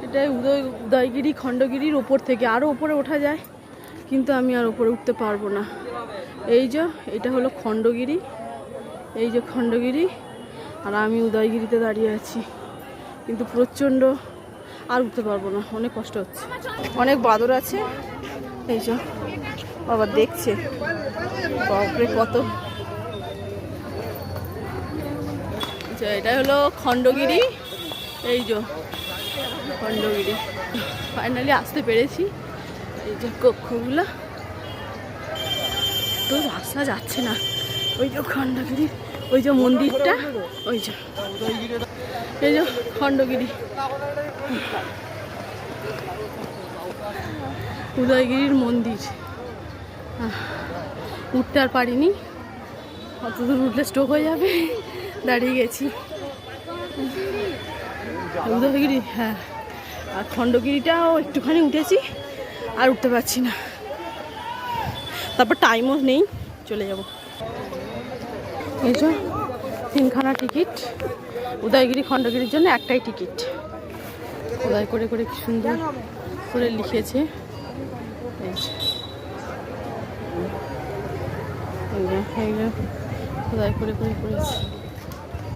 এটা উদয়গিরি খণ্ডগিরির ওপর থেকে আরও ওপরে ওঠা যায়, কিন্তু আমি আর ওপরে উঠতে পারবো না। এই যে এটা হলো খণ্ডগিরি, এই যে খণ্ডগিরি, আর আমি উদয়গিরিতে দাঁড়িয়ে আছি, কিন্তু প্রচণ্ড, আর উঠতে পারবো না, অনেক কষ্ট হচ্ছে। অনেক বাদর আছে, এই যে বাবা দেখছে, বাপরে কত। এটা হলো খণ্ডগিরি, এই যে খণ্ডগিরি, ফাইনালি আসতে পেরেছি। এই যে কক্ষগুলো, তো রাস্তা যাচ্ছে না। ওই যে খণ্ডগিরি, ওই যে মন্দিরটা, ওই যে এই যে খণ্ডগিরি, উদয়গিরির মন্দির। উঠতে আর পারিনি, অত দূর উঠলে স্ট্রোক হয়ে যাবে, দাঁড়িয়ে গেছি। উদয়গিরি, হ্যাঁ, আর খণ্ডগিরিটাও একটুখানি উঠেছি, আর উঠতে পারছি না। তারপর টাইমও নেই, চলে যাব। এই যে 3খানা টিকিট, উদয়গিরি খণ্ডগিরির জন্য একটাই টিকিট। খোদাই করে করে কি সুন্দর করে লিখেছে। এই যে খোদাই করে করে করেছে।